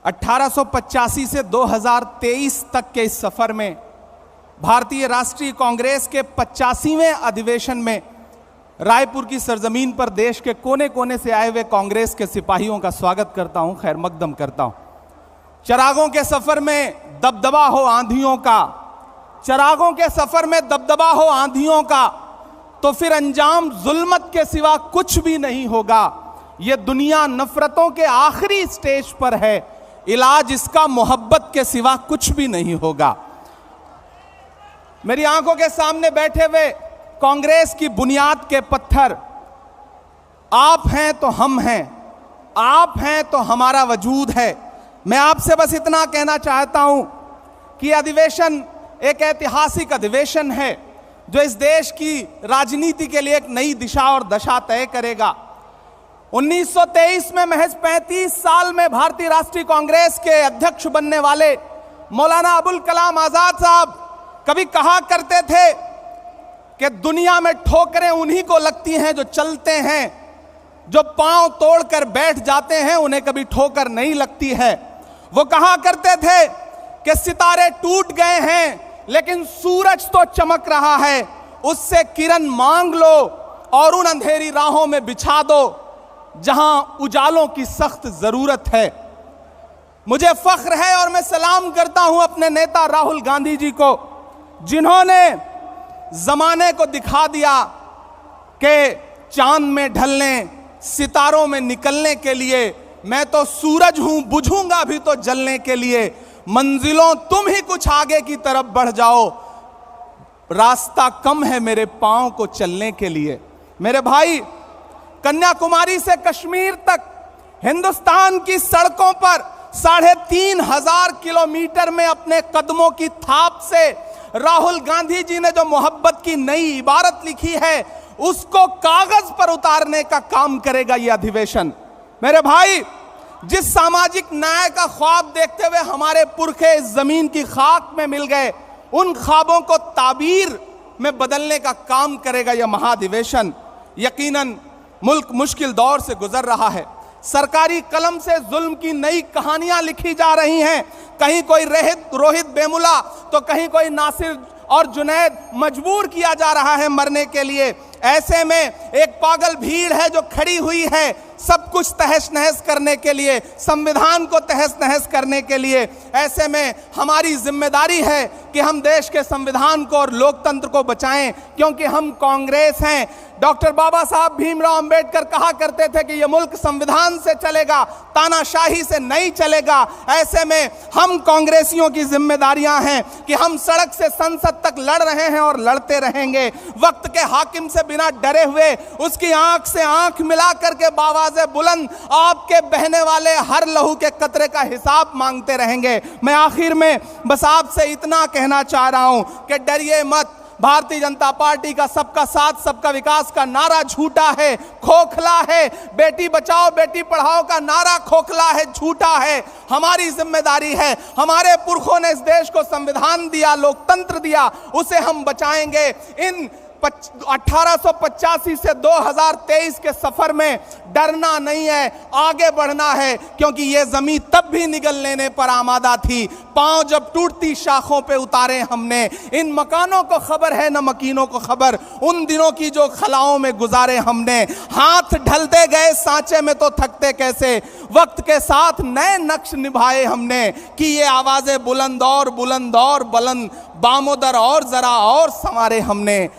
1885 से 2023 तक के इस सफर में भारतीय राष्ट्रीय कांग्रेस के 85वें अधिवेशन में रायपुर की सरजमीन पर देश के कोने कोने से आए हुए कांग्रेस के सिपाहियों का स्वागत करता हूं, खैर मकदम करता हूं। चिरागों के सफर में दबदबा हो आंधियों का, चिरागों के सफर में दबदबा हो आंधियों का, तो फिर अंजाम जुल्मत के सिवा कुछ भी नहीं होगा। यह दुनिया नफरतों के आखिरी स्टेज पर है, इलाज इसका मोहब्बत के सिवा कुछ भी नहीं होगा। मेरी आंखों के सामने बैठे हुए कांग्रेस की बुनियाद के पत्थर आप हैं तो हम हैं, आप हैं तो हमारा वजूद है। मैं आपसे बस इतना कहना चाहता हूं कि अधिवेशन एक ऐतिहासिक अधिवेशन है जो इस देश की राजनीति के लिए एक नई दिशा और दशा तय करेगा। 1923 में महज 35 साल में भारतीय राष्ट्रीय कांग्रेस के अध्यक्ष बनने वाले मौलाना अबुल कलाम आजाद साहब कभी कहा करते थे कि दुनिया में ठोकरें उन्हीं को लगती हैं जो चलते हैं, जो पांव तोड़कर बैठ जाते हैं उन्हें कभी ठोकर नहीं लगती है। वो कहा करते थे कि सितारे टूट गए हैं लेकिन सूरज तो चमक रहा है, उससे किरण मांग लो और उन अंधेरी राहों में बिछा दो जहां उजालों की सख्त जरूरत है। मुझे फख्र है और मैं सलाम करता हूं अपने नेता राहुल गांधी जी को, जिन्होंने जमाने को दिखा दिया कि चांद में ढलने, सितारों में निकलने के लिए मैं तो सूरज हूं, बुझूंगा भी तो जलने के लिए। मंजिलों तुम ही कुछ आगे की तरफ बढ़ जाओ, रास्ता कम है मेरे पांव को चलने के लिए। मेरे भाई, कन्याकुमारी से कश्मीर तक हिंदुस्तान की सड़कों पर 3,500 किलोमीटर में अपने कदमों की थाप से राहुल गांधी जी ने जो मोहब्बत की नई इबारत लिखी है उसको कागज पर उतारने का काम करेगा यह अधिवेशन। मेरे भाई, जिस सामाजिक न्याय का ख्वाब देखते हुए हमारे पुरखे इस जमीन की खाक में मिल गए, उन ख्वाबों को ताबीर में बदलने का काम करेगा यह महाधिवेशन। यकीनन मुल्क मुश्किल दौर से गुजर रहा है, सरकारी कलम से जुल्म की नई कहानियां लिखी जा रही हैं। कहीं कोई रोहित वेमुला तो कहीं कोई नासिर और जुनैद मजबूर किया जा रहा है मरने के लिए। ऐसे में एक पागल भीड़ है जो खड़ी हुई है सब कुछ तहस नहस करने के लिए, संविधान को तहस नहस करने के लिए। ऐसे में हमारी जिम्मेदारी है कि हम देश के संविधान को और लोकतंत्र को बचाएं, क्योंकि हम कांग्रेस हैं। डॉक्टर बाबा साहब भीमराव अंबेडकर कहा करते थे कि यह मुल्क संविधान से चलेगा, तानाशाही से नहीं चलेगा। ऐसे में हम कांग्रेसियों की जिम्मेदारियां हैं कि हम सड़क से संसद तक लड़ रहे हैं और लड़ते रहेंगे। वक्त के हाकिम से बिना डरे हुए उसकी आंख से आंख मिला करके बावाज़े बुलंद आपके बहने वाले हर लहू के कतरे का हिसाब मांगते रहेंगे। मैं आखिर में बस आपसे इतना कहना चाह रहा हूं कि डरिए मत। भारतीय जनता पार्टी का सबका साथ सबका विकास का नारा झूठा है, खोखला है। बेटी बचाओ बेटी पढ़ाओ का नारा खोखला है, झूठा है। हमारी जिम्मेदारी है, हमारे पुरखों ने इस देश को संविधान दिया, लोकतंत्र दिया, उसे हम बचाएंगे। इन 1885 से 2023 के सफर में डरना नहीं है, आगे बढ़ना है, क्योंकि यह जमीन तब भी निगल लेने पर आमादा थी। पांव जब टूटती शाखों पे उतारे हमने। इन मकानों को खबर है न मकीनों को खबर, उन दिनों की जो खलाओं में गुजारे हमने। हाथ ढलते गए सांचे में तो थकते कैसे, वक्त के साथ नए नक्श निभाए हमने कि ये आवाजें बुलंद और बुलंद, बामोदर और जरा और संवारे हमने।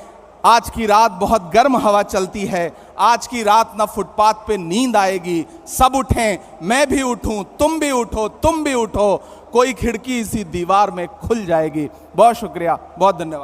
आज की रात बहुत गर्म हवा चलती है, आज की रात ना फुटपाथ पे नींद आएगी। सब उठें, मैं भी उठूं, तुम भी उठो, तुम भी उठो, कोई खिड़की इसी दीवार में खुल जाएगी। बहुत शुक्रिया, बहुत धन्यवाद।